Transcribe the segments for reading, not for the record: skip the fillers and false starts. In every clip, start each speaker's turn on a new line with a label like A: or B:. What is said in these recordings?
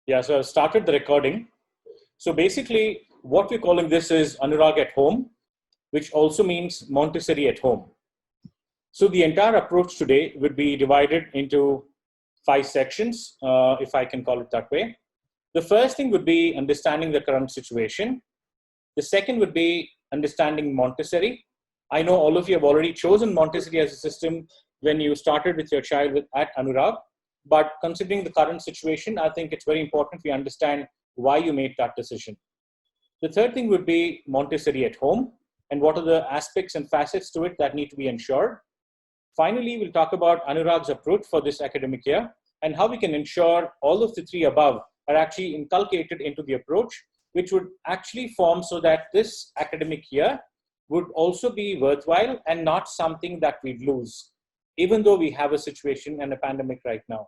A: Yeah, so I've started the recording. So basically, what we're calling this is Anurag at home, which also means Montessori at home. So the entire approach today would be divided into 5 sections, if I can call it that way. The first thing would be understanding the current situation. The second would be understanding Montessori. I know all of you have already chosen Montessori as a system when you started with your child at Anurag. But considering the current situation, I think it's very important we understand why you made that decision. The third thing would be Montessori at home and what are the aspects and facets to it that need to be ensured. Finally, we'll talk about Anurag's approach for this academic year and how we can ensure all of the 3 above are actually inculcated into the approach, which would actually form so that this academic year would also be worthwhile and not something that we'd lose, even though we have a situation and a pandemic right now.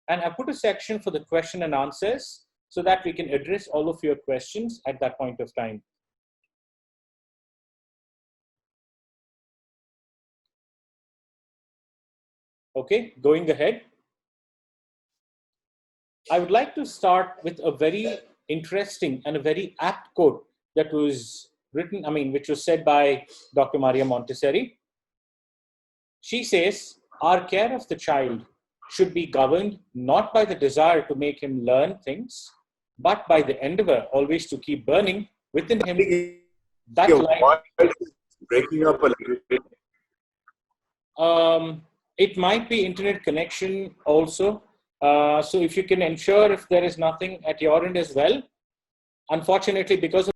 A: And I put a section for the question and answers so that we can address all of your questions at that point of time. Okay, going ahead. I would like to start with a very interesting and a very apt quote that was written, which was said by Dr. Maria Montessori. She says, our care of the child should be governed not by the desire to make him learn things, but by the endeavor always to keep burning within him that light.
B: Breaking up a little bit.
A: It might be internet connection also. So if you can ensure if there is nothing at your end as well. Unfortunately, because of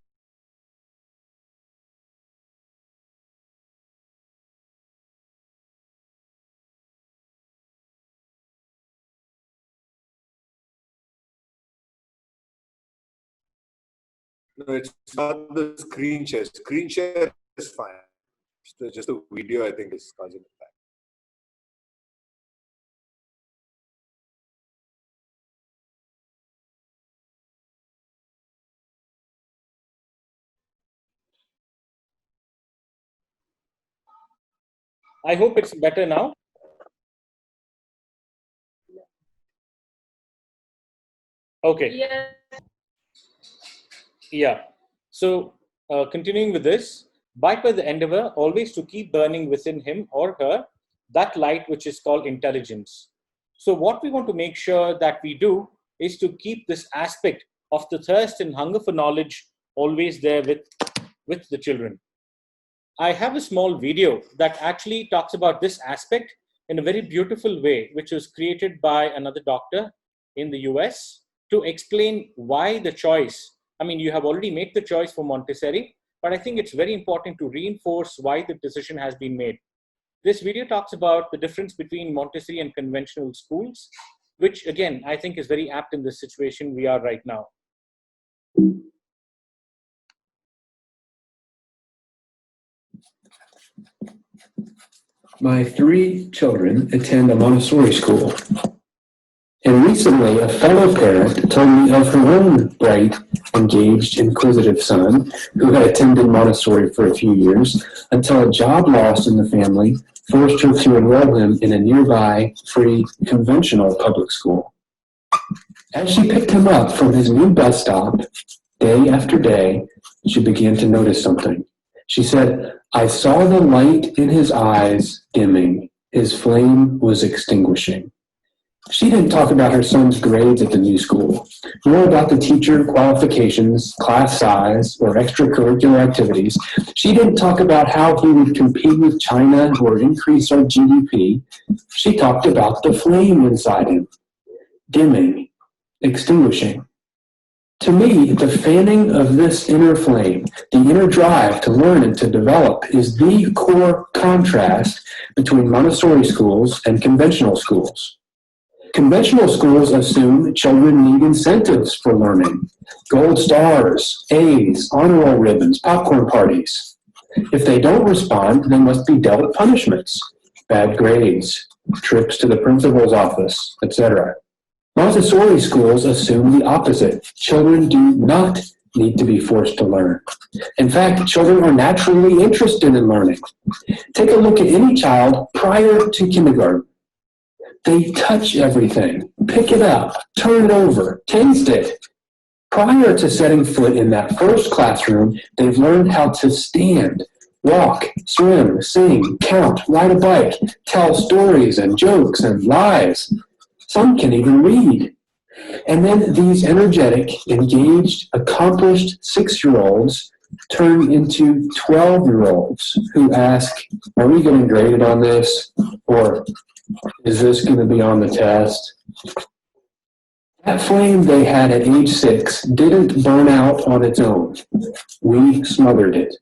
B: No, it's not the screen share. Screen share is fine. Just the video, I think, is causing that.
A: I hope it's better now. Okay. Yeah. So continuing with this, but by the endeavor always to keep burning within him or her that light which is called intelligence. So what we want to make sure that we do is to keep this aspect of the thirst and hunger for knowledge always there with the children. I have a small video that actually talks about this aspect in a very beautiful way, which was created by another doctor in the US to explain why the choice. You have already made the choice for Montessori, but I think it's very important to reinforce why the decision has been made. This video talks about the difference between Montessori and conventional schools, which again, I think is very apt in this situation we are right now.
C: My 3 children attend a Montessori school. And recently, a fellow parent told me of her own bright, engaged, inquisitive son who had attended Montessori for a few years until a job loss in the family forced her to enroll him in a nearby, free, conventional public school. As she picked him up from his new bus stop, day after day, she began to notice something. She said, I saw the light in his eyes dimming. His flame was extinguishing. She didn't talk about her son's grades at the new school, nor about the teacher qualifications, class size, or extracurricular activities. She didn't talk about how he would compete with China or increase our GDP. She talked about the flame inside him, dimming, extinguishing. To me, the fanning of this inner flame, the inner drive to learn and to develop, is the core contrast between Montessori schools and conventional schools. Conventional schools assume children need incentives for learning. Gold stars, A's, honor roll ribbons, popcorn parties. If they don't respond, they must be dealt punishments, bad grades, trips to the principal's office, etc. Montessori schools assume the opposite. Children do not need to be forced to learn. In fact, children are naturally interested in learning. Take a look at any child prior to kindergarten. They touch everything, pick it up, turn it over, taste it. Prior to setting foot in that first classroom, they've learned how to stand, walk, swim, sing, count, ride a bike, tell stories and jokes and lies. Some can even read. And then these energetic, engaged, accomplished 6-year-olds turn into 12-year-olds who ask, are we getting graded on this? Or is this going to be on the test? That flame they had at age 6 didn't burn out on its own. We smothered it.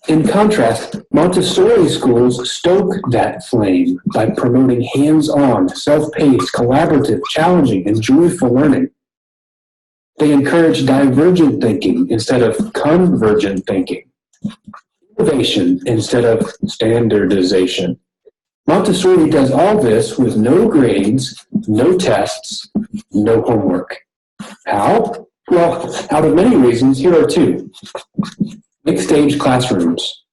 C: In contrast, Montessori schools stoke that flame by promoting hands-on, self-paced, collaborative, challenging, and joyful learning. They encourage divergent thinking instead of convergent thinking, innovation instead of standardization. Montessori does all this with no grades, no tests, no homework. How? Well, out of many reasons, here are 2. Mixed-age classrooms.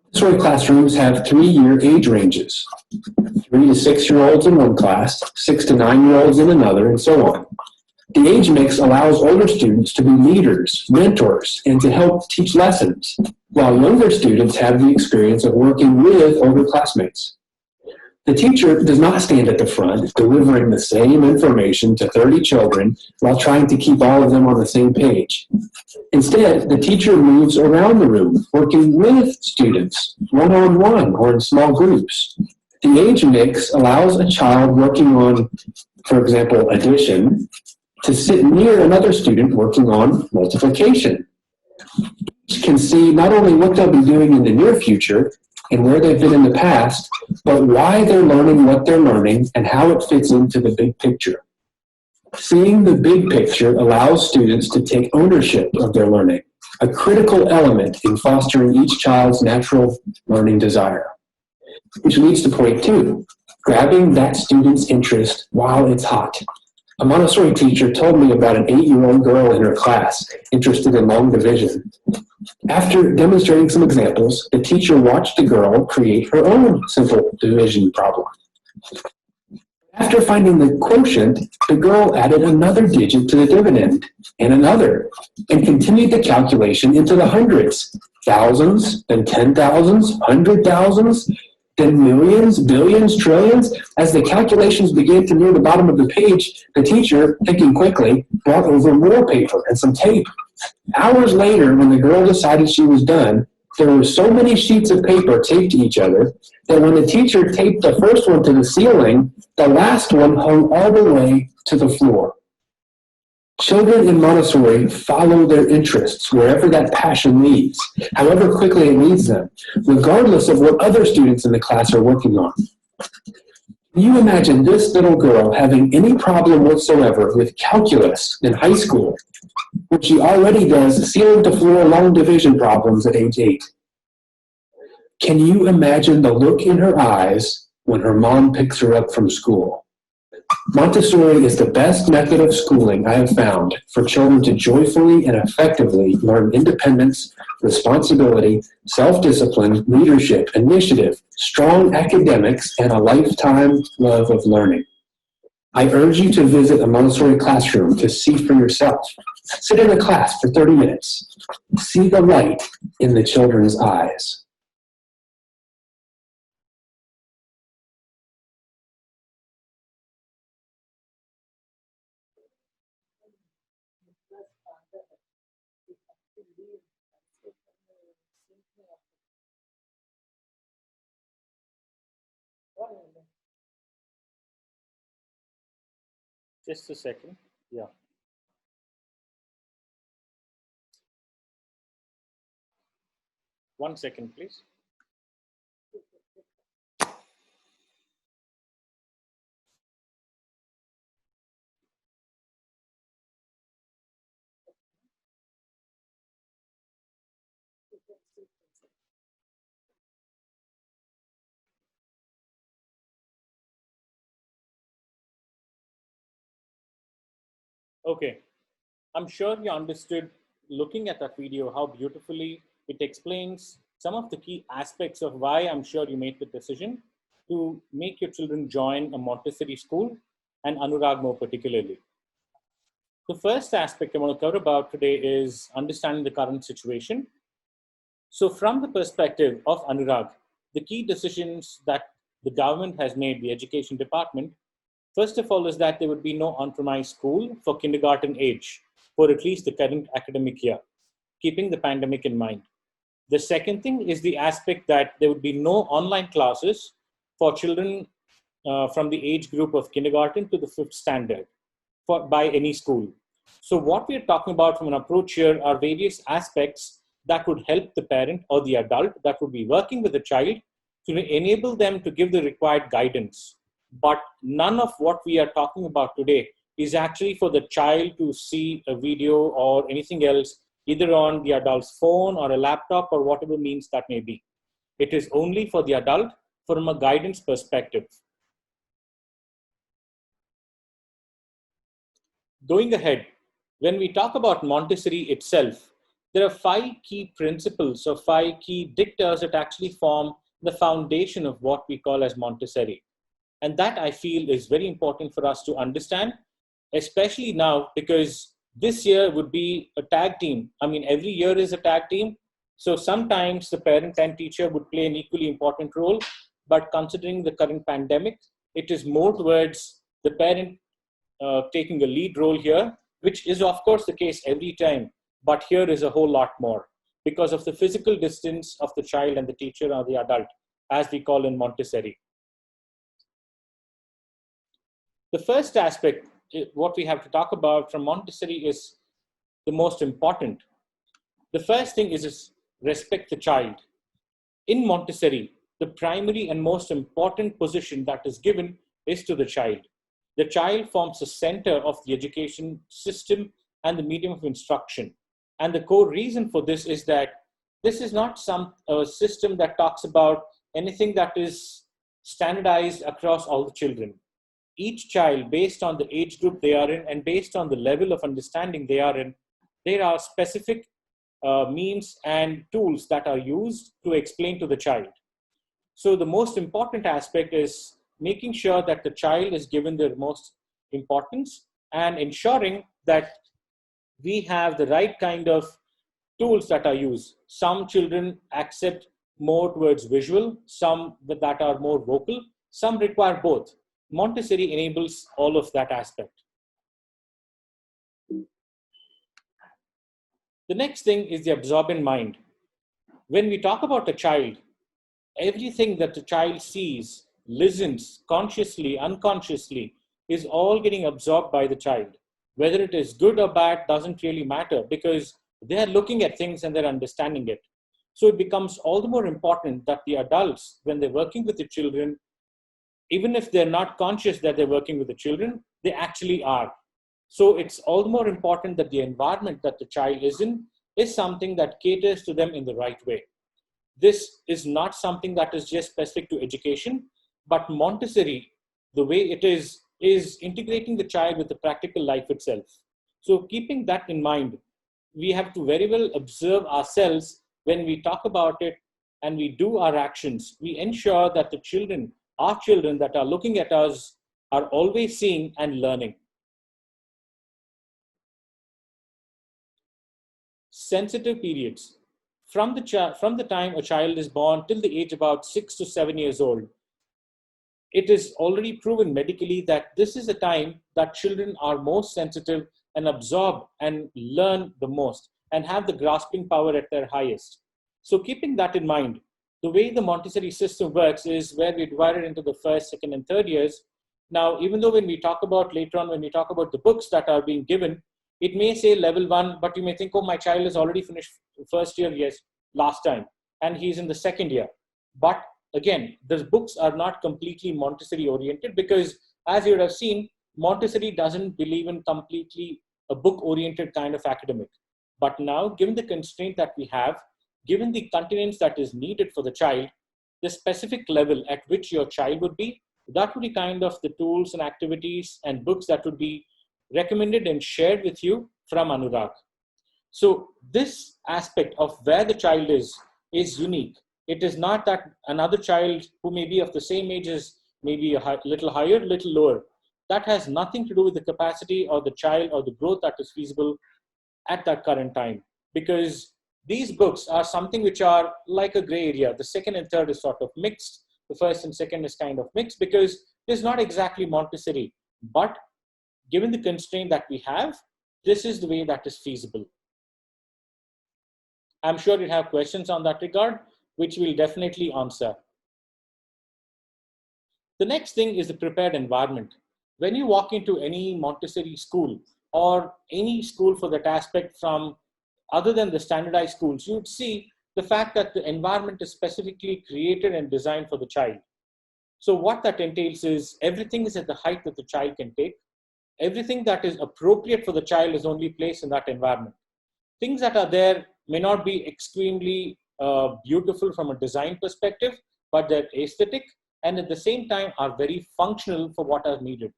C: Montessori classrooms have 3-year age ranges. 3 to 6-year-olds in one class, 6 to 9-year-olds in another, and so on. The age mix allows older students to be leaders, mentors, and to help teach lessons, while younger students have the experience of working with older classmates. The teacher does not stand at the front, delivering the same information to 30 children while trying to keep all of them on the same page. Instead, the teacher moves around the room, working with students, one-on-one or in small groups. The age mix allows a child working on, for example, addition, to sit near another student working on multiplication. Each can see not only what they'll be doing in the near future and where they've been in the past, but why they're learning what they're learning and how it fits into the big picture. Seeing the big picture allows students to take ownership of their learning, a critical element in fostering each child's natural learning desire. Which leads to point 2, grabbing that student's interest while it's hot. A Montessori teacher told me about an 8-year-old girl in her class interested in long division. After demonstrating some examples, the teacher watched the girl create her own simple division problem. After finding the quotient, the girl added another digit to the dividend, and another, and continued the calculation into the hundreds, thousands, then 10,000s, 100,000s, then millions, billions, trillions. As the calculations began to near the bottom of the page, the teacher, thinking quickly, brought over more paper and some tape. Hours later, when the girl decided she was done, there were so many sheets of paper taped to each other that when the teacher taped the first one to the ceiling, the last one hung all the way to the floor. Children in Montessori follow their interests wherever that passion leads, however quickly it leads them, regardless of what other students in the class are working on. Can you imagine this little girl having any problem whatsoever with calculus in high school, when she already does ceiling-to-floor long division problems at age 8? Can you imagine the look in her eyes when her mom picks her up from school? Montessori is the best method of schooling I have found for children to joyfully and effectively learn independence, responsibility, self-discipline, leadership, initiative, strong academics, and a lifetime love of learning. I urge you to visit a Montessori classroom to see for yourself. Sit in a class for 30 minutes. See the light in the children's eyes.
A: Just a second. Yeah. One second, please. Okay. I'm sure you understood, looking at that video, how beautifully it explains some of the key aspects of why I'm sure you made the decision. to make your children join a Montessori school, and Anurag more particularly? The first aspect I want to cover about today is understanding the current situation. So from the perspective of Anurag, the key decisions that the government has made, the education department, first of all is that there would be no on-premise school for kindergarten age for at least the current academic year, keeping the pandemic in mind. The second thing is the aspect that there would be no online classes for children from the age group of kindergarten to the fifth standard by any school. So what we're talking about from an approach here are various aspects that would help the parent or the adult that would be working with the child to enable them to give the required guidance. But none of what we are talking about today is actually for the child to see a video or anything else, either on the adult's phone or a laptop or whatever means that may be. It is only for the adult from a guidance perspective. Going ahead, when we talk about Montessori itself, there are 5 key principles or 5 key dictas that actually form the foundation of what we call as Montessori. And that I feel is very important for us to understand, especially now because this year would be a tag team. I mean, every year is a tag team. So sometimes the parent and teacher would play an equally important role, but considering the current pandemic, it is more towards the parent taking a lead role here, which is of course the case every time, but here is a whole lot more because of the physical distance of the child and the teacher or the adult, as we call in Montessori. The first aspect, what we have to talk about from Montessori is the most important. The first thing is respect the child. In Montessori, the primary and most important position that is given is to the child. The child forms the center of the education system and the medium of instruction. And the core reason for this is that this is not some system that talks about anything that is standardized across all the children. Each child, based on the age group they are in and based on the level of understanding they are in, there are specific means and tools that are used to explain to the child. So the most important aspect is making sure that the child is given the most importance and ensuring that we have the right kind of tools that are used. Some children accept more towards visual, some that are more vocal, some require both. Montessori enables all of that aspect. The next thing is the absorbent mind. When we talk about a child, everything that the child sees, listens, consciously, unconsciously, is all getting absorbed by the child. Whether it is good or bad doesn't really matter because they're looking at things and they're understanding it. So it becomes all the more important that the adults, when they're working with the children, even if they're not conscious that they're working with the children, they actually are. So it's all the more important that the environment that the child is in is something that caters to them in the right way. This is not something that is just specific to education, but Montessori, the way it is integrating the child with the practical life itself. So keeping that in mind, we have to very well observe ourselves when we talk about it and we do our actions. We ensure that the children, our children that are looking at us, are always seeing and learning. Sensitive periods. From the time a child is born till the age about 6 to 7 years old, it is already proven medically that this is a time that children are most sensitive and absorb and learn the most and have the grasping power at their highest. So keeping that in mind, the way the Montessori system works is where we divide it into the first, second, and third years. Now, even though when we talk about later on, when we talk about the books that are being given, it may say level 1, but you may think, oh, my child has already finished first year, yes, last time, and he's in the second year. But again, the books are not completely Montessori oriented because, as you would have seen, Montessori doesn't believe in completely a book oriented kind of academic. But now, given the constraint that we have, given the continence that is needed for the child, the specific level at which your child would be, that would be kind of the tools and activities and books that would be recommended and shared with you from Anurag. So this aspect of where the child is unique. It is not that another child who may be of the same age as maybe a little higher, little lower. That has nothing to do with the capacity or the child or the growth that is feasible at that current time. Because these books are something which are like a gray area. The second and third is sort of mixed. The first and second is kind of mixed because it's not exactly Montessori. But given the constraint that we have, this is the way that is feasible. I'm sure you have questions on that regard, which we'll definitely answer. The next thing is the prepared environment. When you walk into any Montessori school or any school for that aspect from other than the standardized schools, you'd see the fact that the environment is specifically created and designed for the child. So what that entails is everything is at the height that the child can take. Everything that is appropriate for the child is only placed in that environment. Things that are there may not be extremely beautiful from a design perspective, but they're aesthetic and at the same time are very functional for what are needed.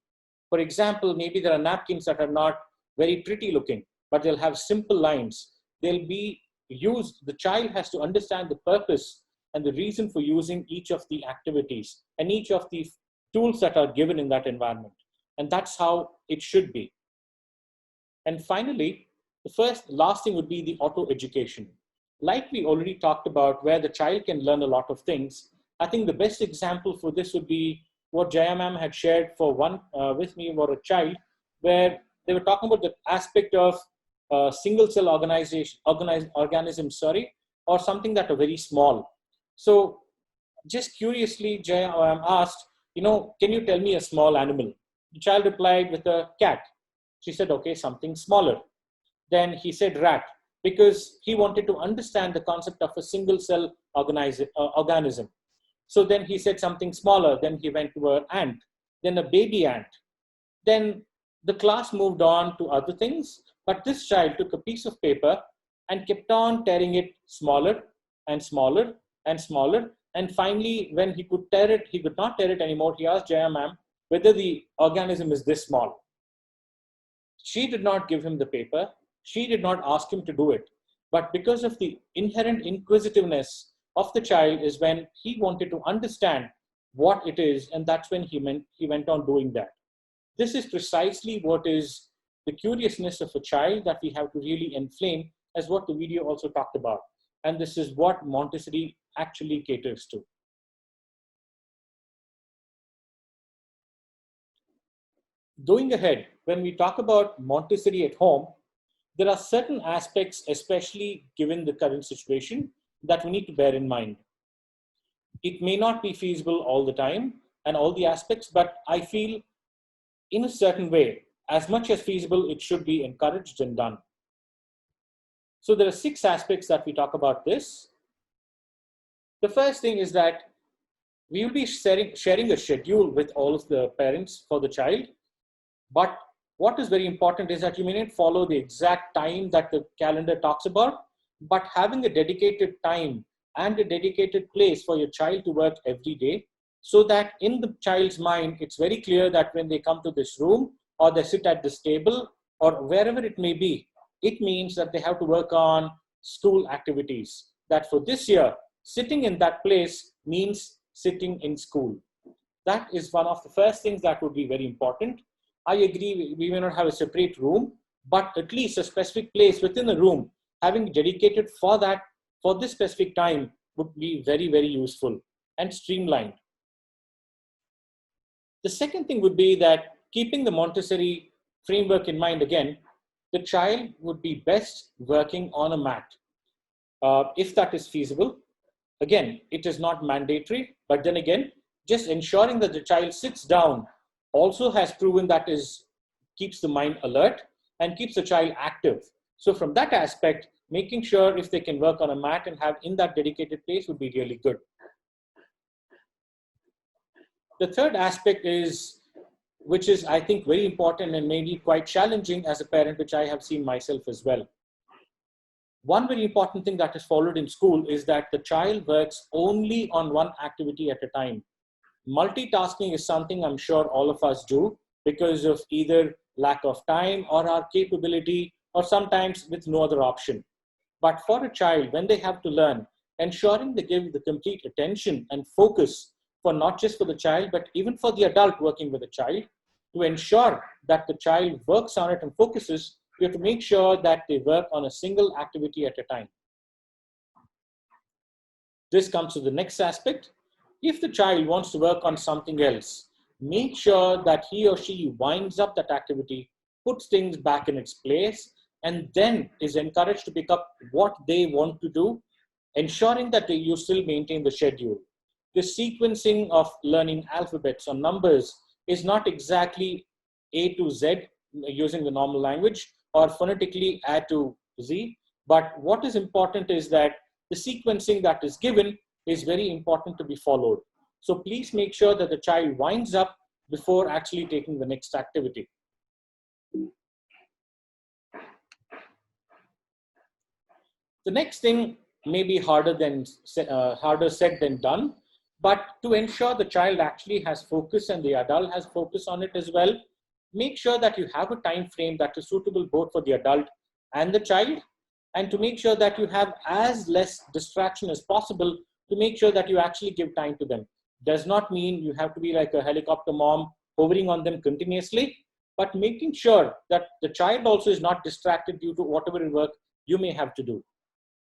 A: For example, maybe there are napkins that are not very pretty looking, but they'll have simple lines. They'll be used, the child has to understand the purpose and the reason for using each of the activities and each of the tools that are given in that environment. And that's how it should be. And finally, the last thing would be the auto education. Like we already talked about, where the child can learn a lot of things, I think the best example for this would be what Jaya ma'am had shared with me for a child, where they were talking about the aspect of single cell organism, or something that are very small. So just curiously, Jaya ma'am asked, can you tell me a small animal? The child replied with a cat. She said, okay, something smaller. Then he said rat, because he wanted to understand the concept of a single cell organism. So then he said something smaller. Then he went to an ant, then a baby ant. Then the class moved on to other things, but this child took a piece of paper and kept on tearing it smaller and smaller and smaller. And finally, when he could not tear it anymore. He asked Jaya ma'am whether the organism is this small. She did not give him the paper. She did not ask him to do it. But because of the inherent inquisitiveness of the child is when he wanted to understand what it is, and that's when he went on doing that. This is precisely what is the curiousness of a child that we have to really inflame, as what the video also talked about. And this is what Montessori actually caters to. Going ahead, when we talk about Montessori at home, there are certain aspects, especially given the current situation, that we need to bear in mind. It may not be feasible all the time and all the aspects, but I feel in a certain way, as much as feasible, it should be encouraged and done. So there are 6 aspects that we talk about this. The first thing is that we will be sharing a schedule with all of the parents for the child. But what is very important is that you may not follow the exact time that the calendar talks about, but having a dedicated time and a dedicated place for your child to work every day, so that in the child's mind, it's very clear that when they come to this room or they sit at this table or wherever it may be, it means that they have to work on school activities. That for this year, sitting in that place means sitting in school. That is one of the first things that would be very important. I agree, we may not have a separate room, but at least a specific place within the room, having dedicated for that, for this specific time, would be very, very useful and streamlined. The second thing would be that keeping the Montessori framework in mind again, the child would be best working on a mat. If that is feasible, again, it is not mandatory, but then again, just ensuring that the child sits down also has proven that keeps the mind alert and keeps the child active. So from that aspect, making sure if they can work on a mat and have in that dedicated place would be really good. The third aspect is, which is I think very important and maybe quite challenging as a parent, which I have seen myself as well. One very important thing that is followed in school is that the child works only on one activity at a time. Multitasking is something I'm sure all of us do because of either lack of time or our capability, or sometimes with no other option. But for a child, when they have to learn, ensuring they give the complete attention and focus for not just for the child, but even for the adult working with the child. To ensure that the child works on it and focuses, we have to make sure that they work on a single activity at a time. This comes to the next aspect. If the child wants to work on something else, make sure that he or she winds up that activity, puts things back in its place, and then is encouraged to pick up what they want to do, ensuring that you still maintain the schedule. The sequencing of learning alphabets or numbers is not exactly A to Z using the normal language or phonetically A to Z, but what is important is that the sequencing that is given is very important to be followed. So please make sure that the child winds up before actually taking the next activity. The next thing may be harder said than done, but to ensure the child actually has focus and the adult has focus on it as well, make sure that you have a time frame that is suitable both for the adult and the child, and to make sure that you have as less distraction as possible to make sure that you actually give time to them. Does not mean you have to be like a helicopter mom hovering on them continuously, but making sure that the child also is not distracted due to whatever work you may have to do.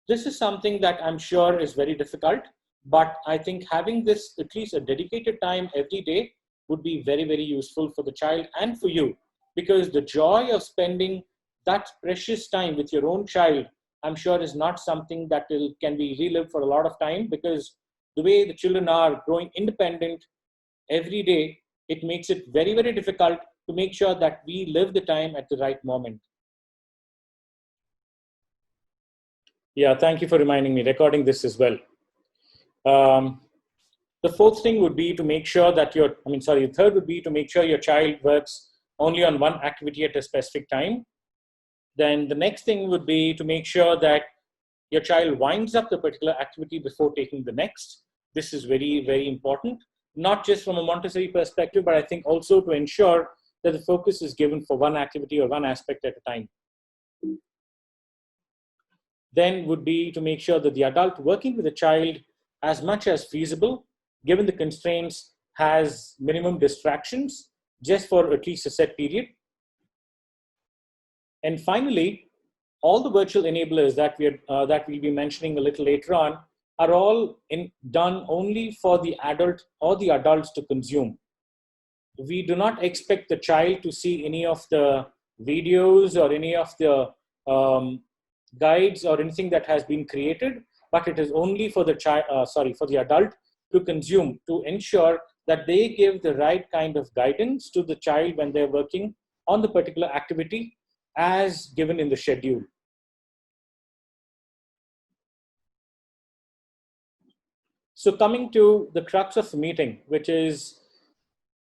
A: This is something that I'm sure is very difficult, but I think having this at least a dedicated time every day would be very, very useful for the child and for you, because the joy of spending that precious time with your own child, I'm sure is not something that can be relived for a lot of time, because the way the children are growing independent every day, it makes it very, very difficult to make sure that we live the time at the right moment. Yeah, thank you for reminding me, recording this as well. The fourth thing would be to make sure that the third would be to make sure your child works only on one activity at a specific time. Then the next thing would be to make sure that your child winds up the particular activity before taking the next. This is very, very important, not just from a Montessori perspective, but I think also to ensure that the focus is given for one activity or one aspect at a time. Then would be to make sure that the adult working with the child as much as feasible, given the constraints, has minimum distractions just for at least a set period. And finally, all the virtual enablers that we'll be mentioning a little later on are all done only for the adult or the adults to consume. We do not expect the child to see any of the videos or any of the guides or anything that has been created, but it is only for the for the adult to consume, to ensure that they give the right kind of guidance to the child when they're working on the particular activity as given in the schedule. So coming to the crux of the meeting, which is,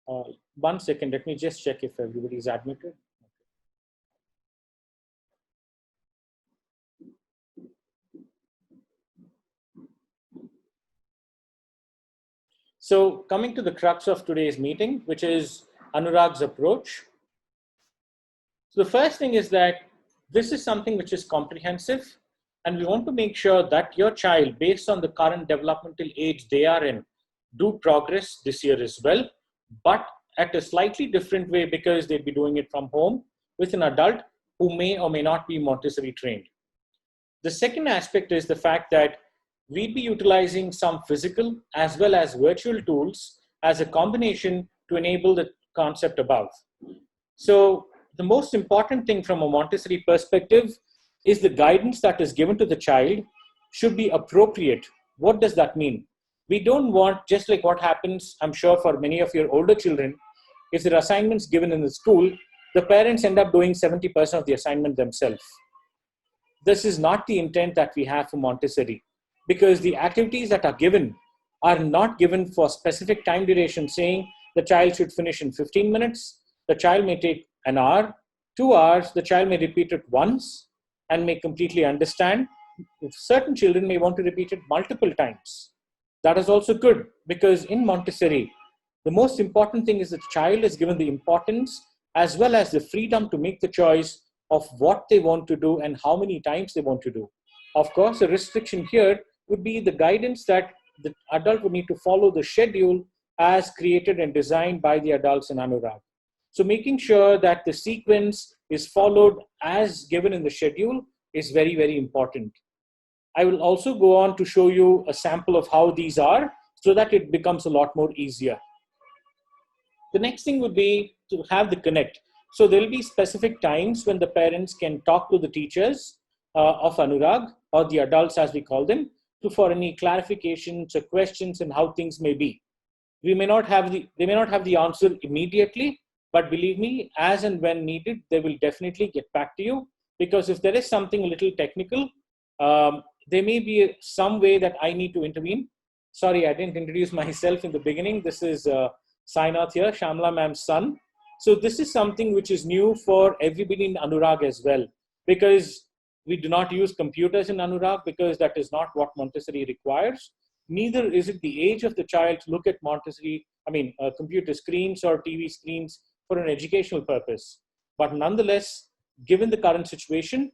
A: 1 second, let me just check if everybody is admitted. So coming to the crux of today's meeting, which is Anurag's approach. So the first thing is that this is something which is comprehensive, and we want to make sure that your child, based on the current developmental age they are in, do progress this year as well, but at a slightly different way, because they'll be doing it from home with an adult who may or may not be Montessori trained. The second aspect is the fact that we'll be utilizing some physical as well as virtual tools as a combination to enable the concept above. So the most important thing from a Montessori perspective is the guidance that is given to the child should be appropriate. What does that mean? We don't want, just like what happens, I'm sure, for many of your older children, if there are assignments given in the school, the parents end up doing 70% of the assignment themselves. This is not the intent that we have for Montessori, because the activities that are given are not given for specific time duration, saying the child should finish in 15 minutes, the child may take an hour, 2 hours, the child may repeat it once and may completely understand. Certain children may want to repeat it multiple times. That is also good, because in Montessori, the most important thing is that the child is given the importance as well as the freedom to make the choice of what they want to do and how many times they want to do. Of course, the restriction here would be the guidance that the adult would need to follow the schedule as created and designed by the adults in Anurag. So making sure that the sequence is followed as given in the schedule is very, very important. I will also go on to show you a sample of how these are so that it becomes a lot more easier. The next thing would be to have the connect. So there will be specific times when the parents can talk to the teachers of Anurag, or the adults as we call them, for any clarifications or questions and how things may be. They may not have the answer immediately, but believe me, as and when needed, they will definitely get back to you. Because if there is something a little technical, there may be some way that I need to intervene. Sorry, I didn't introduce myself in the beginning. This is Sainath here, Shamla ma'am's son. So this is something which is new for everybody in Anurag as well, because we do not use computers in Anurag, because that is not what Montessori requires. Neither is it the age of the child to look at computer screens or TV screens for an educational purpose. But nonetheless, given the current situation,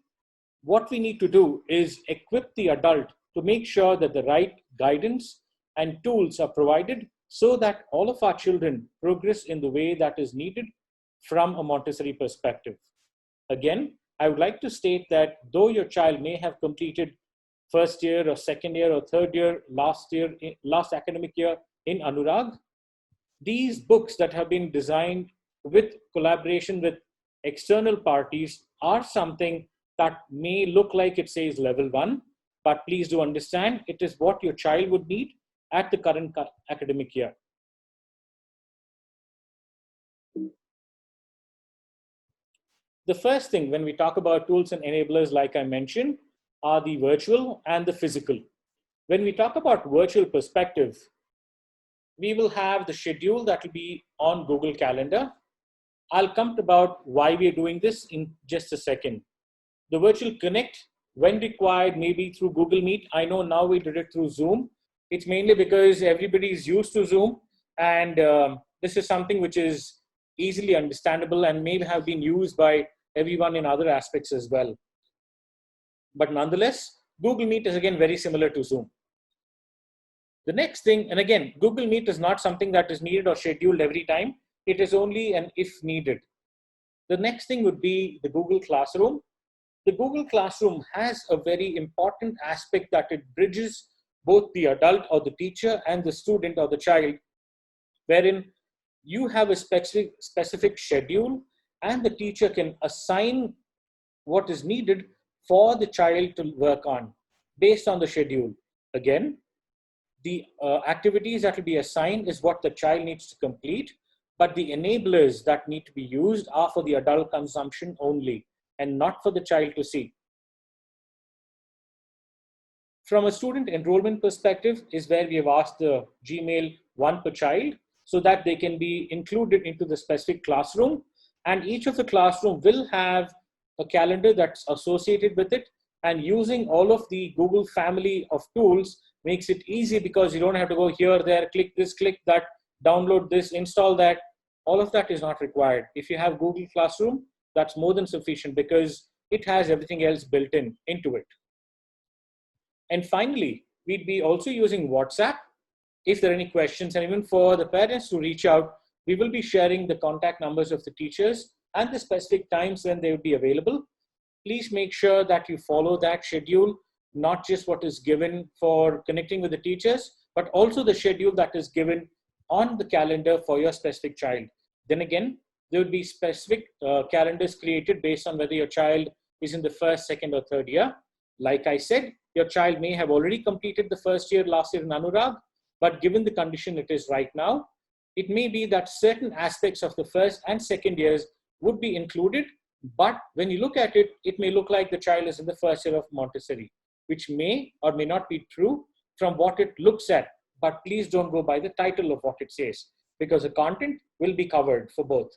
A: what we need to do is equip the adult to make sure that the right guidance and tools are provided so that all of our children progress in the way that is needed from a Montessori perspective. Again, I would like to state that though your child may have completed first year or second year or third year, last academic year in Anurag, these books that have been designed with collaboration with external parties are something that may look like it says level 1, but please do understand it is what your child would need at the current academic year. The first thing when we talk about tools and enablers, like I mentioned, are the virtual and the physical. When we talk about virtual perspective, we will have the schedule that will be on Google Calendar. I'll come to about why we are doing this in just a second. The virtual connect, when required, maybe through Google Meet. I know now we did it through Zoom. It's mainly because everybody is used to Zoom, and this is something which is easily understandable and may have been used by everyone in other aspects as well. But nonetheless, Google Meet is again very similar to Zoom. The next thing, and again, Google Meet is not something that is needed or scheduled every time. It is only an if needed. The next thing would be the Google Classroom. The Google Classroom has a very important aspect that it bridges both the adult or the teacher and the student or the child, wherein you have a specific schedule and the teacher can assign what is needed for the child to work on based on the schedule. Again, the activities that will be assigned is what the child needs to complete, but the enablers that need to be used are for the adult consumption only and not for the child to see. From a student enrollment perspective is where we have asked the Gmail one per child so that they can be included into the specific classroom, and each of the classroom will have a calendar that's associated with it, and using all of the Google family of tools makes it easy because you don't have to go here, there, click this, click that, download this, install that. All of that is not required. If you have Google Classroom, that's more than sufficient because it has everything else built into it. And finally, we'd be also using WhatsApp if there are any questions, and even for the parents to reach out, we will be sharing the contact numbers of the teachers and the specific times when they will be available. Please make sure that you follow that schedule, not just what is given for connecting with the teachers, but also the schedule that is given on the calendar for your specific child. Then again, there would be specific calendars created based on whether your child is in the first, second, or third year. Like I said, your child may have already completed the first year last year in Anurag, but given the condition it is right now, it may be that certain aspects of the first and second years would be included, but when you look at it, it may look like the child is in the first year of Montessori, which may or may not be true from what it looks at, but please don't go by the title of what it says, because the content will be covered for both.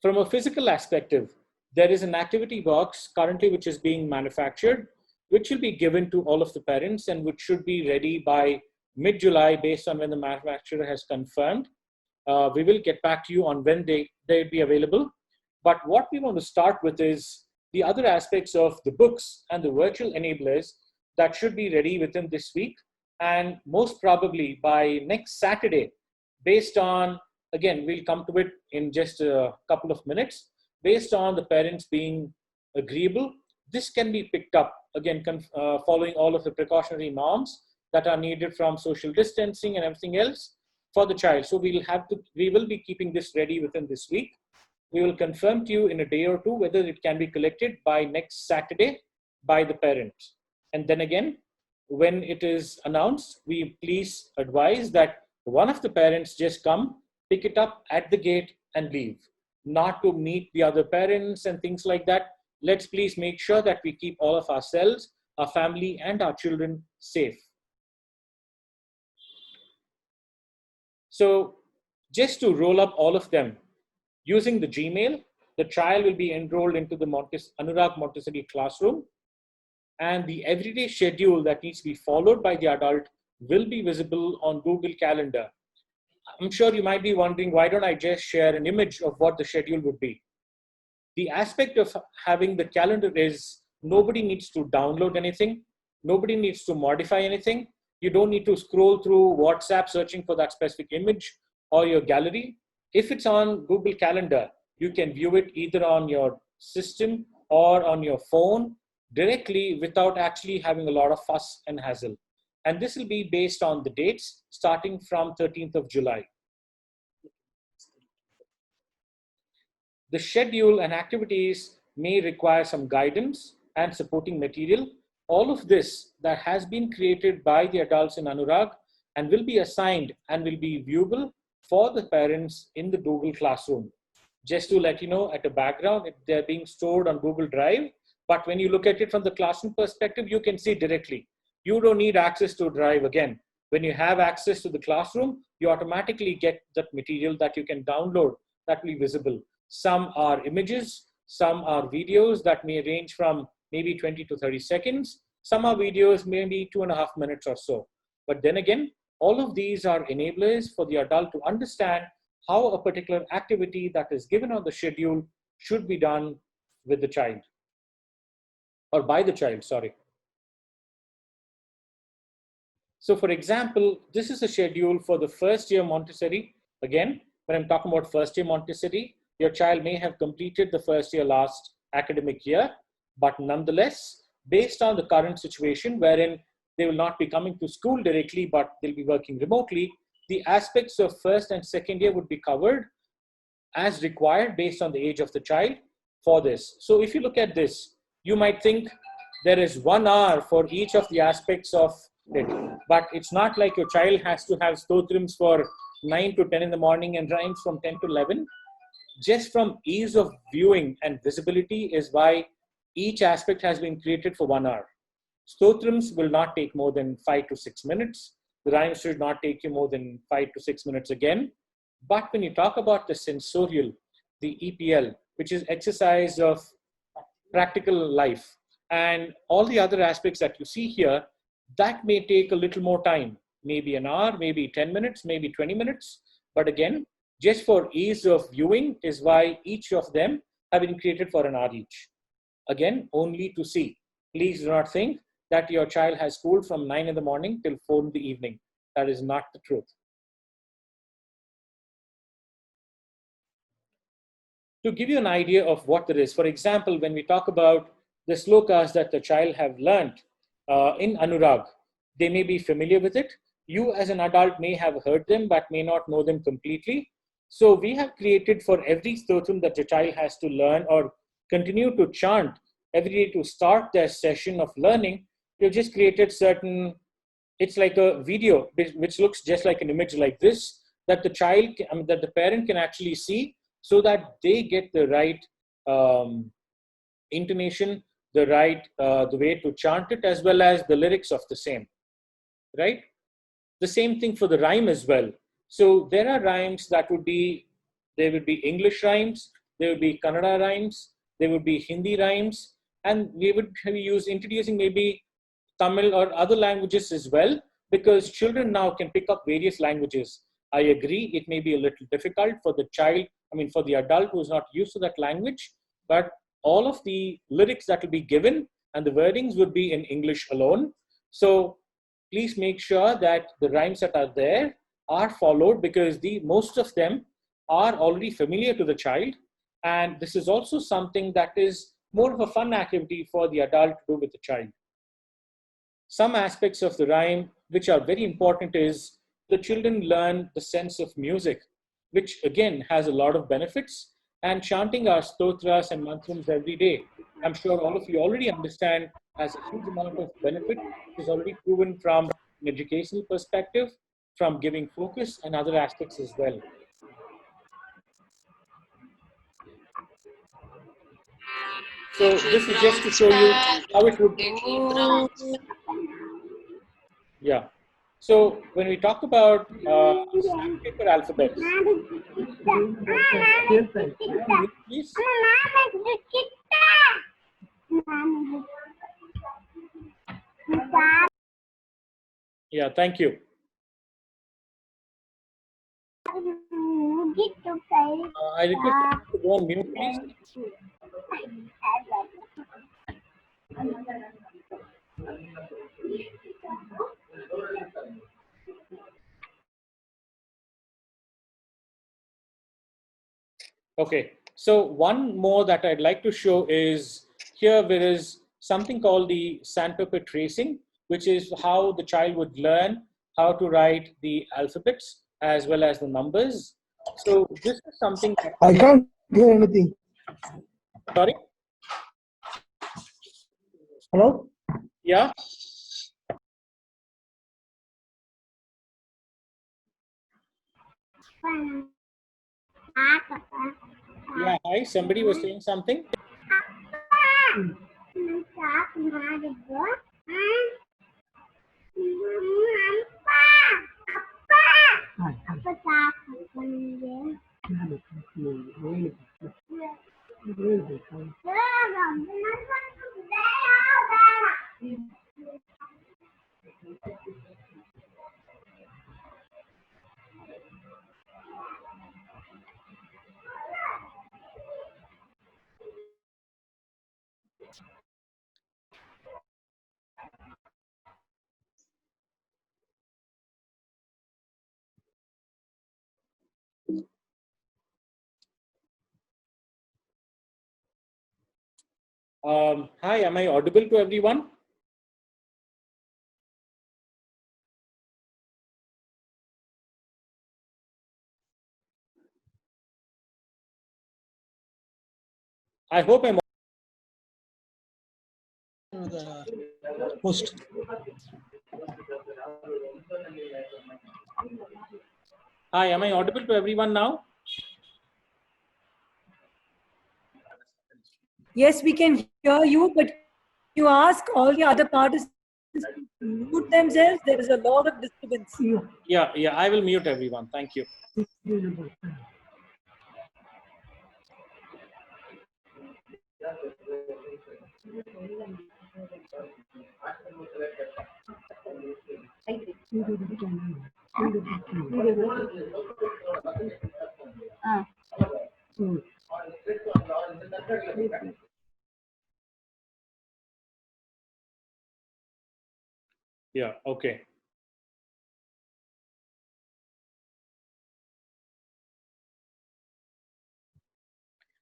A: From a physical perspective, there is an activity box currently which is being manufactured, which will be given to all of the parents and which should be ready by mid-July based on when the manufacturer has confirmed. We will get back to you on when they'll be available. But what we want to start with is the other aspects of the books and the virtual enablers that should be ready within this week. And most probably by next Saturday, based on, again, we'll come to it in just a couple of minutes, based on the parents being agreeable, this can be picked up, again, following all of the precautionary norms that are needed from social distancing and everything else for the child. So we will be keeping this ready within this week. We will confirm to you in a day or two whether it can be collected by next Saturday by the parents. And then again, when it is announced, we please advise that one of the parents just come, pick it up at the gate and leave, not to meet the other parents and things like that. Let's please make sure that we keep all of ourselves, our family, and our children safe. So just to roll up all of them, using the Gmail, the child will be enrolled into the Anurag Montessori classroom, and the everyday schedule that needs to be followed by the adult will be visible on Google Calendar. I'm sure you might be wondering, why don't I just share an image of what the schedule would be? The aspect of having the calendar is nobody needs to download anything. Nobody needs to modify anything. You don't need to scroll through WhatsApp searching for that specific image or your gallery. If it's on Google Calendar, you can view it either on your system or on your phone directly without actually having a lot of fuss and hassle. And this will be based on the dates starting from 13th of July. The schedule and activities may require some guidance and supporting material. All of this that has been created by the adults in Anurag and will be assigned and will be viewable for the parents in the Google Classroom. Just to let you know, at a background, they're being stored on Google Drive, but when you look at it from the classroom perspective, you can see directly. You don't need access to Drive again. When you have access to the classroom, you automatically get that material that you can download that will be visible. Some are images, some are videos that may range from maybe 20 to 30 seconds. Some are videos, maybe 2.5 minutes or so. But then again, all of these are enablers for the adult to understand how a particular activity that is given on the schedule should be done with the child, or by the child, sorry. So for example, this is a schedule for the first year Montessori. Again, when I'm talking about first year Montessori, your child may have completed the first year last academic year, but nonetheless, based on the current situation wherein they will not be coming to school directly, but they'll be working remotely, the aspects of first and second year would be covered as required based on the age of the child for this. So if you look at this, you might think there is 1 hour for each of the aspects of it, but it's not like your child has to have stotrams for 9 to 10 in the morning and rhymes from 10 to 11. Just from ease of viewing and visibility is why each aspect has been created for 1 hour. Stotrams will not take more than 5 to 6 minutes. The rhymes should not take you more than 5 to 6 minutes again. But when you talk about the sensorial, the EPL, which is exercise of practical life, and all the other aspects that you see here, that may take a little more time, maybe an hour, maybe 10 minutes, maybe 20 minutes. But again, just for ease of viewing is why each of them have been created for an hour each. Again, only to see. Please do not think that your child has school from 9 in the morning till 4 in the evening. That is not the truth. To give you an idea of what there is, for example, when we talk about the slokas that the child have learned in Anurag, they may be familiar with it. You as an adult may have heard them, but may not know them completely. So we have created for every stotram that the child has to learn or continue to chant every day to start their session of learning, we've just created certain, it's like a video which looks just like an image like this, that the child, that the parent can actually see so that they get the right intonation, the right, the way to chant it, as well as the lyrics of the same, right? The same thing for the rhyme as well. So there are rhymes that would be, there would be English rhymes, there would be Kannada rhymes, there would be Hindi rhymes, and we would use introducing maybe Tamil or other languages as well, because children now can pick up various languages. I agree, it may be a little difficult for the child, for the adult who is not used to that language, but all of the lyrics that will be given and the wordings would be in English alone. So please make sure that the rhymes that are there are followed, because most of them are already familiar to the child. And this is also something that is more of a fun activity for the adult to do with the child. Some aspects of the rhyme which are very important is the children learn the sense of music, which again has a lot of benefits. And chanting our stotras and mantrams every day, I'm sure all of you already understand, has a huge amount of benefit, which is already proven from an educational perspective, from giving focus and other aspects as well. So this is just to show you how it would. Yeah. So when we talk about sandpaper alphabets, please. Yeah, thank you. I request you to go on mute, please. Okay, so one more that I'd like to show is here there is something called the sandpaper tracing, which is how the child would learn how to write the alphabets as well as the numbers. So this is something that,
D: I can't hear anything.
A: sorry?
D: Hello?
A: Yeah? Yeah, hi, somebody was saying something. Hi, am I audible to everyone? I hope I'm.
D: Host.
A: Hi, am I audible to everyone now?
E: Yes, we can hear you, but you ask all the other participants to mute themselves. There is a lot of disturbance.
A: Yeah, I will mute everyone. Thank you. Yeah, okay.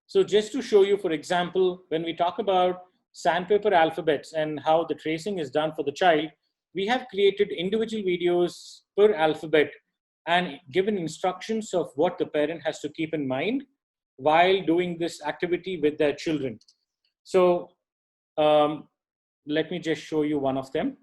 A: So just to show you, for example, when we talk about sandpaper alphabets and how the tracing is done for the child, we have created individual videos per alphabet and given instructions of what the parent has to keep in mind while doing this activity with their children. So let me just show you one of them.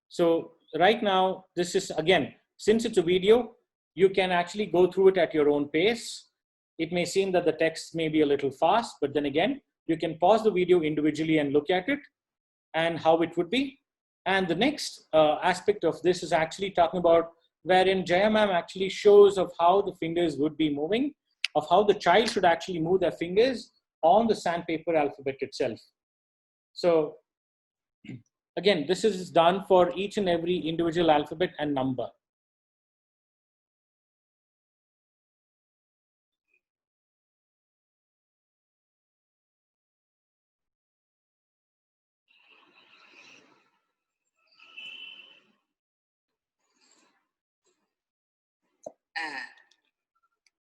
A: So right now, this is, again, since it's a video, you can actually go through it at your own pace. It may seem that the text may be a little fast, but then again, you can pause the video individually and look at it and how it would be. And the next aspect of this is actually talking about wherein Jaya ma'am actually shows of how the fingers would be moving, of how the child should actually move their fingers on the sandpaper alphabet itself. So again, this is done for each and every individual alphabet and number.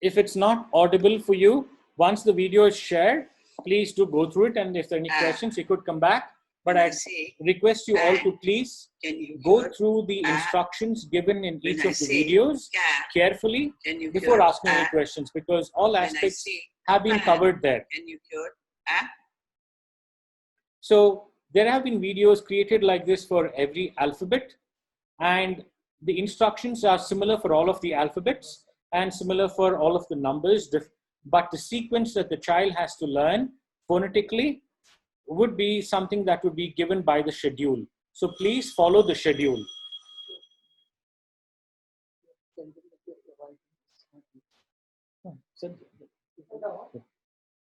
A: if it's not audible for you, once the video is shared, please do go through it. And if there are any questions, you could come back. But I request you all to please go through the instructions given in each of the videos carefully before asking any questions, because all aspects have been covered there. So there have been videos created like this for every alphabet, and the instructions are similar for all of the alphabets and similar for all of the numbers, but the sequence that the child has to learn phonetically would be something that would be given by the schedule. So please follow the schedule.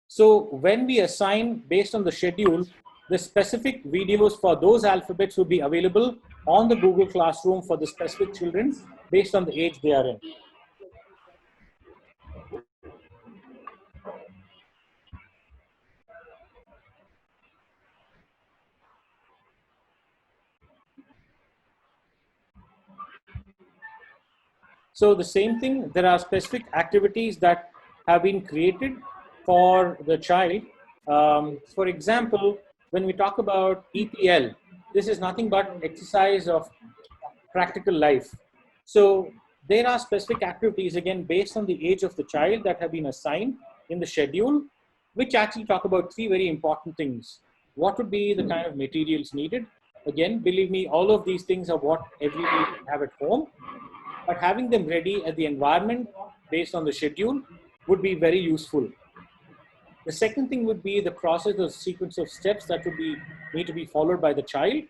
A: So when we assign based on the schedule, the specific videos for those alphabets will be available on the Google Classroom for the specific children based on the age they are in. So the same thing, there are specific activities that have been created for the child. For example, when we talk about EPL, this is nothing but exercise of practical life. So there are specific activities, again, based on the age of the child that have been assigned in the schedule, which actually talk about three very important things. What would be the kind of materials needed? Again, believe me, all of these things are what everybody have at home. But having them ready at the environment based on the schedule would be very useful. The second thing would be the process or sequence of steps that would need to be followed by the child.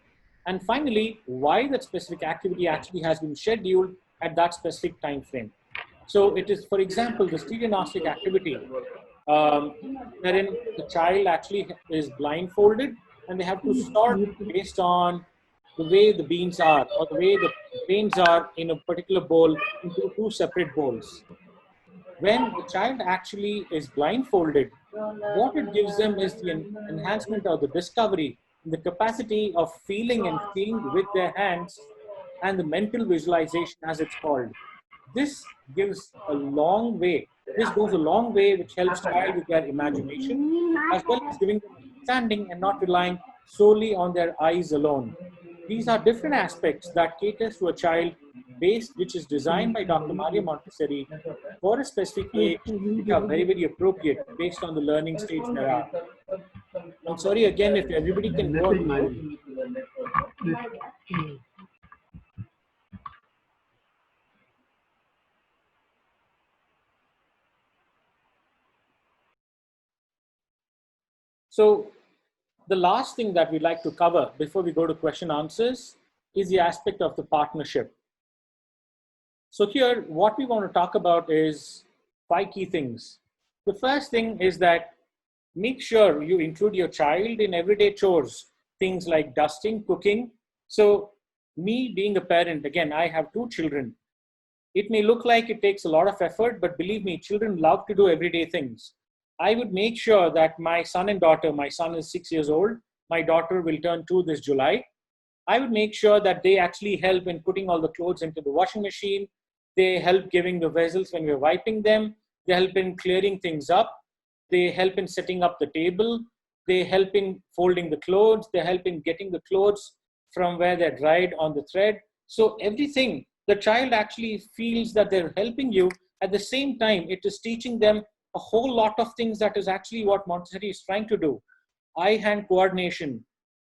A: And finally, why that specific activity actually has been scheduled at that specific time frame. So it is, for example, the stereognostic activity, wherein the child actually is blindfolded and they have to sort based on the way the beans are or the way the grains are in a particular bowl into two separate bowls. When the child actually is blindfolded, what it gives them is the enhancement or the discovery, the capacity of feeling and seeing with their hands and the mental visualization, as it's called. This gives a long way. This goes a long way, which helps child with their imagination, as well as giving them understanding and not relying solely on their eyes alone. These are different aspects that caters to a child base, which is designed by Dr. Maria Montessori for a specific age, which are very, very appropriate based on the learning stage there are. I'm sorry again if everybody can go on mute. So the last thing that we'd like to cover before we go to question answers is the aspect of the partnership. So here, what we want to talk about is 5 key things. The first thing is that make sure you include your child in everyday chores, things like dusting, cooking. So me being a parent, again, I have 2 children. It may look like it takes a lot of effort, but believe me, children love to do everyday things. I would make sure that my son and daughter, my son is 6 years old, my daughter will turn 2 this July. I would make sure that they actually help in putting all the clothes into the washing machine. They help giving the vessels when we're wiping them. They help in clearing things up. They help in setting up the table. They help in folding the clothes. They help in getting the clothes from where they're dried on the thread. So everything, the child actually feels that they're helping you. At the same time, it is teaching them a whole lot of things that is actually what Montessori is trying to do. Eye-hand coordination,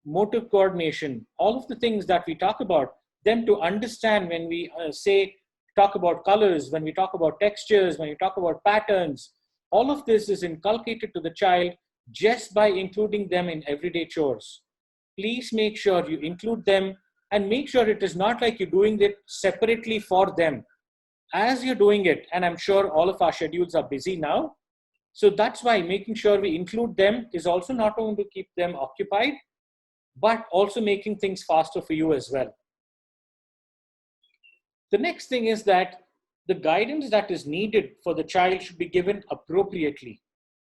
A: motor coordination, all of the things that we talk about, them to understand when we talk about colors, when we talk about textures, when we talk about patterns, all of this is inculcated to the child just by including them in everyday chores. Please make sure you include them and make sure it is not like you're doing it separately for them. As you're doing it, and I'm sure all of our schedules are busy now, so that's why making sure we include them is also not only to keep them occupied, but also making things faster for you as well. The next thing is that the guidance that is needed for the child should be given appropriately.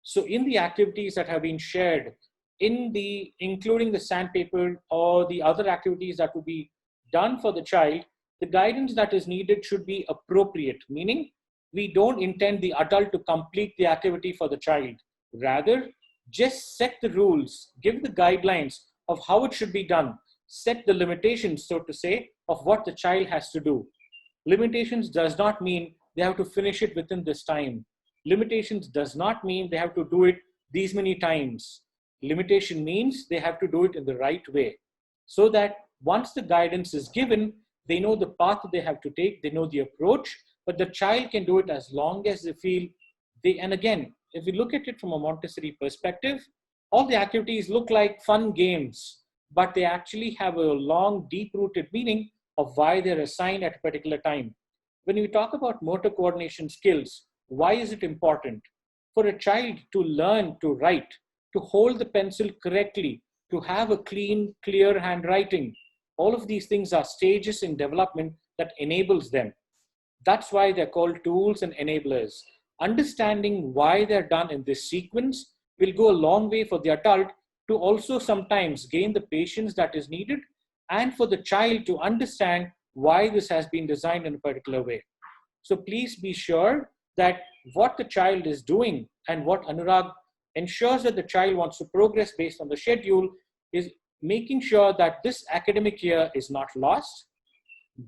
A: So in the activities that have been shared, including the sandpaper or the other activities that will be done for the child, the guidance that is needed should be appropriate, meaning we don't intend the adult to complete the activity for the child. Rather, just set the rules, give the guidelines of how it should be done, set the limitations, so to say, of what the child has to do. Limitations does not mean they have to finish it within this time. Limitations does not mean they have to do it these many times. Limitation means they have to do it in the right way, so that once the guidance is given, they know the path they have to take, they know the approach, but the child can do it as long as they feel they, and again, if we look at it from a Montessori perspective, all the activities look like fun games, but they actually have a long, deep-rooted meaning of why they're assigned at a particular time. When we talk about motor coordination skills, why is it important? For a child to learn to write, to hold the pencil correctly, to have a clean, clear handwriting, all of these things are stages in development that enables them. That's why they're called tools and enablers. Understanding why they're done in this sequence will go a long way for the adult to also sometimes gain the patience that is needed, and for the child to understand why this has been designed in a particular way. So please be sure that what the child is doing and what Anurag ensures that the child wants to progress based on the schedule is making sure that this academic year is not lost,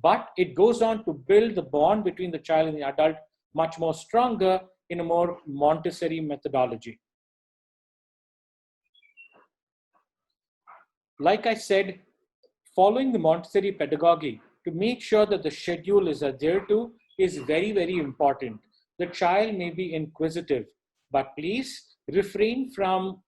A: but it goes on to build the bond between the child and the adult much more stronger in a more Montessori methodology. Like I said, following the Montessori pedagogy to make sure that the schedule is adhered to is very, very important. The child may be inquisitive, but please refrain from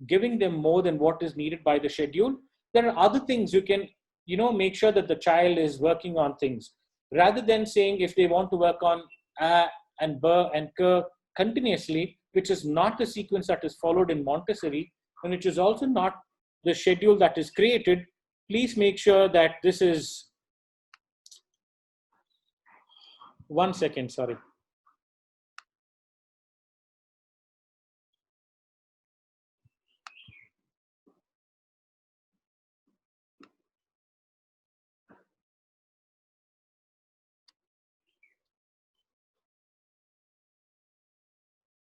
A: giving them more than what is needed by the schedule. There are other things you can, make sure that the child is working on things. Rather than saying if they want to work on a and b and k continuously, which is not the sequence that is followed in Montessori, and which is also not the schedule that is created, please make sure that this is, one second, sorry.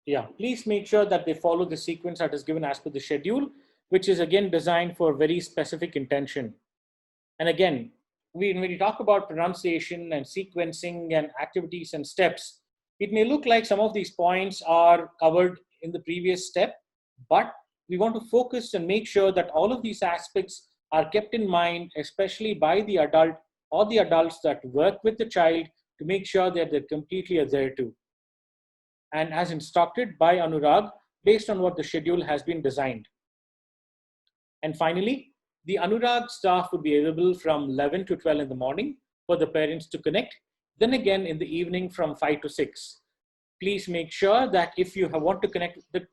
A: Yeah, please make sure that they follow the sequence that is given as per the schedule, which is again designed for very specific intention. And again, when we talk about pronunciation and sequencing and activities and steps, it may look like some of these points are covered in the previous step, but we want to focus and make sure that all of these aspects are kept in mind, especially by the adult or the adults that work with the child, to make sure that they're completely adhered to, and as instructed by Anurag based on what the schedule has been designed. And finally, the Anurag staff would be available from 11 to 12 in the morning for the parents to connect, then again in the evening from 5 to 6. Please make sure that if you want to connect, the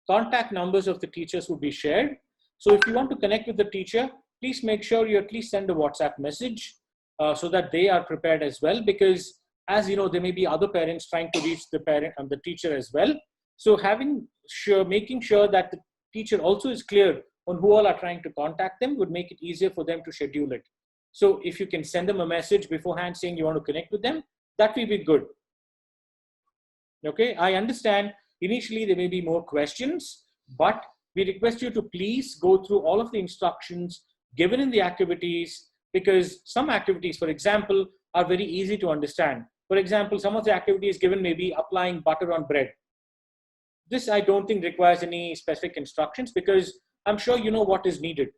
A: contact numbers of the teachers will be shared. So if you want to connect with the teacher, please make sure you at least send a WhatsApp message so that they are prepared as well, because as you know, there may be other parents trying to reach the parent and the teacher as well. So making sure that the teacher also is clear on who all are trying to contact them would make it easier for them to schedule it. So if you can send them a message beforehand saying you want to connect with them, that will be good. Okay, I understand initially there may be more questions, but we request you to please go through all of the instructions given in the activities, because some activities, for example, are very easy to understand. For example, some of the activities given may be applying butter on bread. This I don't think requires any specific instructions, because I'm sure you know what is needed.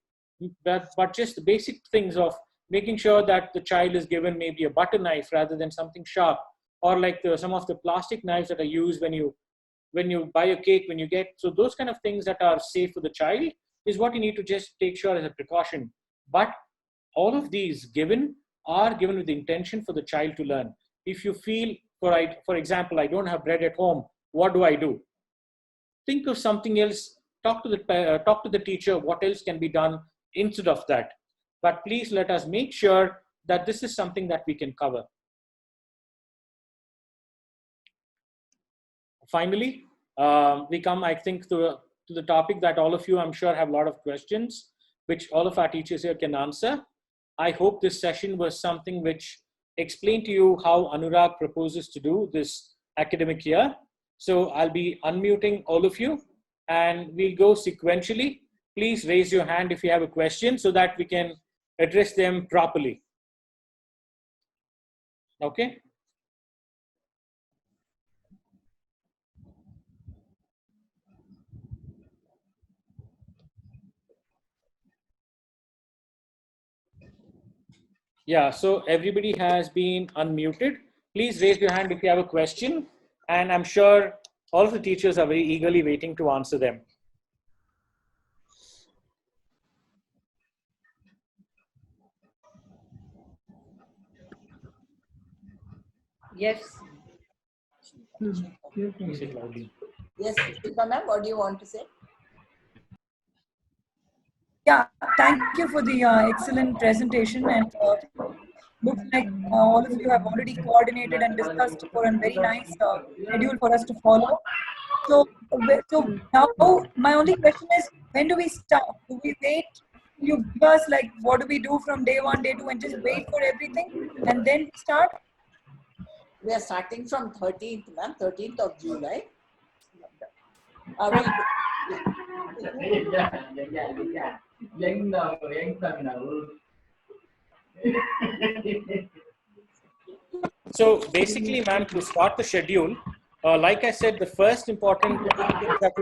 A: But just the basic things of making sure that the child is given maybe a butter knife rather than something sharp, or like some of the plastic knives that are used when you buy a cake, when you get, so those kind of things that are safe for the child is what you need to just take sure as a precaution. But all of these are given with the intention for the child to learn. If you feel, for example, I don't have bread at home, what do I do? Think of something else. Talk to the teacher. What else can be done instead of that? But please let us make sure that this is something that we can cover. Finally, we come, I think, to the topic that all of you, I'm sure, have a lot of questions, which all of our teachers here can answer. I hope this session was something which explained to you how Anurag proposes to do this academic year. So I'll be unmuting all of you and we'll go sequentially. Please raise your hand if you have a question so that we can address them properly. Okay. Yeah, so everybody has been unmuted. Please raise your hand if you have a question. And I'm sure all of the teachers are very eagerly waiting to answer them.
F: Yes.
A: Please say it loudly.
F: Yes, Shilpa ma'am, what do you want to say?
E: Yeah, thank you for the excellent presentation, and looks like all of you have already coordinated and discussed for a very nice schedule for us to follow. So now my only question is, when do we start? Do we wait? You give us like what do we do from day 1, day 2, and just wait for everything and then start?
F: We are starting from 13th, ma'am, 13th of July.
A: So basically, ma'am, to start the schedule, like I said, the first important thing that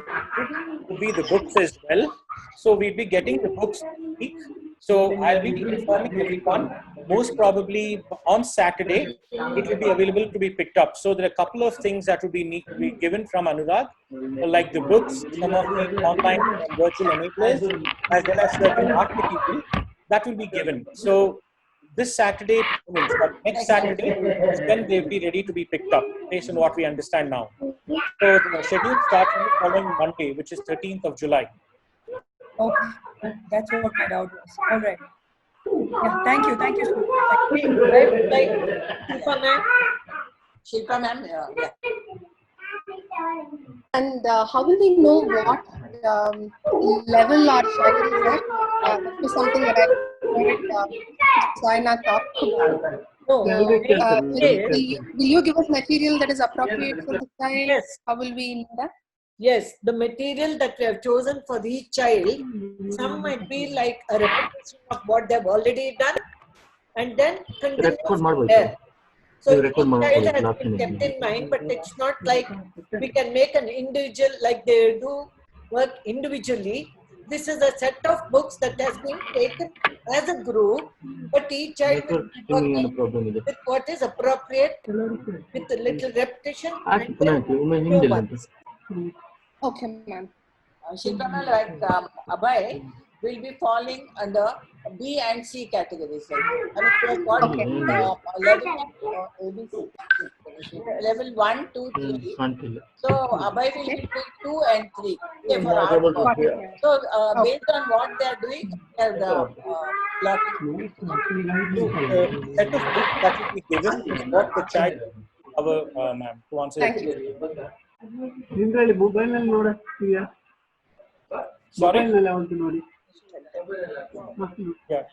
A: would be the books as well. So we'll be getting the books this week. So I'll be informing everyone. Most probably on Saturday, it will be available to be picked up. So there are a couple of things that will be given from Anurag, like the books, some of the online and virtual enablers, as well as certain art material that will be given. So this Saturday, next Saturday, is when they'll be ready to be picked up, based on what we understand now. So the schedule starts on the following Monday, which is 13th of July.
E: Okay, that's what my doubt was. All right. Yeah, thank you. Thank you.
F: Shilpa ma'am, yeah.
G: And how will we know what level our child is at? That was something that I wanted Saina talked about. Will you give us material that is appropriate for the child?
F: Yes.
G: How will we know that?
F: Yes, the material that we have chosen for each child, some might be like a repetition of what they've already done and then continue from there. So each child has been kept in mind, but it's not like we can make an individual, like they do work individually. This is a set of books that has been taken as a group, but each child will be working with what is appropriate, with a little repetition and then new ones.
G: Okay, ma'am.
F: Shilpa ma'am, like Abhay, will be falling under B and C categories. Like, I mean, we have got level 1, 2, 3. So Abhay will be doing 2 and 3. Okay, for art form. So based on what they are doing, they are blocking.
A: The set of books that will be given is what the child, our ma'am, to answer
G: Thank
A: that.
G: you.
A: Sorry? Yeah.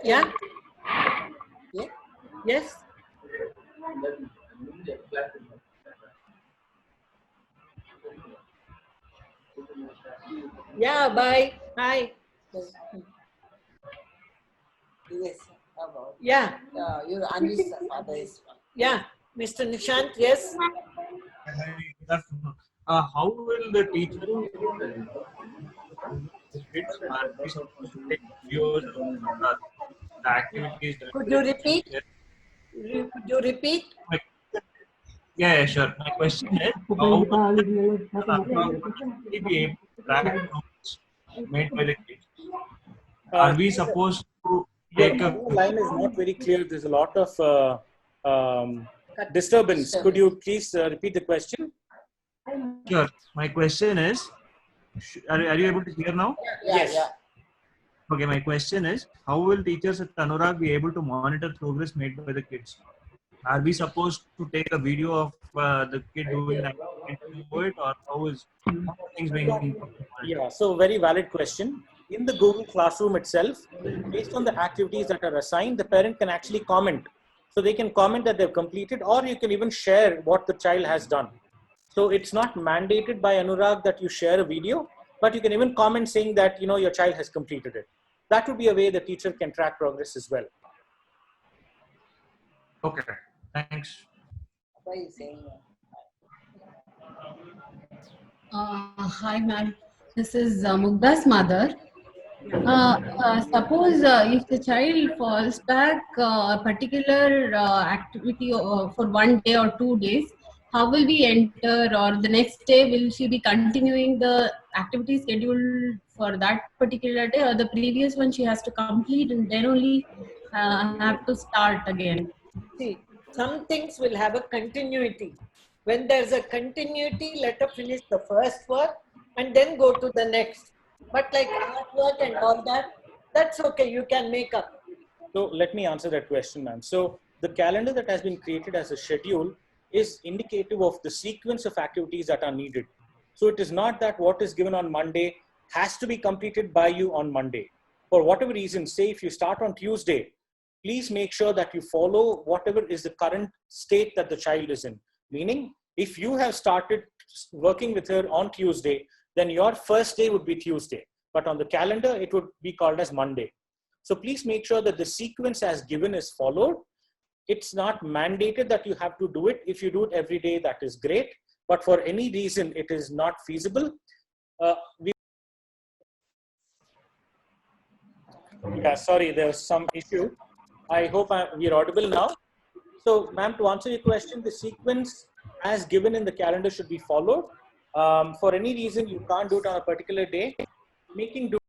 F: Yeah? Yeah? Yes? Yeah, bye. Hi. Yes. Yeah. Your Anvi's father is. Yeah. Mr. Nishant, yes?
H: How will the teacher kids are we supposed to take videos of the activities?
F: Could you repeat? Could you repeat?
H: Yeah, sure. My question is, how will we be able to track notes made by the kids? Are we supposed to take
A: Your line is not very clear. There's a lot of disturbance. Could you please repeat the question?
H: Sure. My question is, are you able to hear now?
F: Yes. Yeah.
H: Okay, my question is, how will teachers at Anurag be able to monitor progress made by the kids? Are we supposed to take a video of the kid doing that and do it, or how things being monitored?
A: Yeah, so very valid question. In the Google Classroom itself, based on the activities that are assigned, the parent can actually comment So they can comment that they've completed, or you can even share what the child has done. So it's not mandated by Anurag that you share a video, but you can even comment saying that, you know, your child has completed it. That would be a way the teacher can track progress as well.
H: Okay, thanks.
F: Why are you saying that?
I: Hi, ma'am. This is Mugda's mother. Suppose if the child falls back a particular activity for 1 day or 2 days, how will we enter, or the next day will she be continuing the activity scheduled for that particular day, or the previous one she has to complete and then only have to start again?
F: See, some things will have a continuity. When there's a continuity, let her finish the first work and then go to the next. But like artwork and all that, that's okay, you can make up.
A: So let me answer that question, ma'am. So the calendar that has been created as a schedule is indicative of the sequence of activities that are needed. So it is not that what is given on Monday has to be completed by you on Monday. For whatever reason, say if you start on Tuesday, please make sure that you follow whatever is the current state that the child is in. Meaning, if you have started working with her on Tuesday, then your first day would be Tuesday. But on the calendar, it would be called as Monday. So please make sure that the sequence as given is followed. It's not mandated that you have to do it. If you do it every day, that is great. But for any reason, it is not feasible. Yeah, sorry, there was some issue. I hope we are audible now. So, ma'am, to answer your question, the sequence as given in the calendar should be followed. For any reason you can't do it on a particular day, making do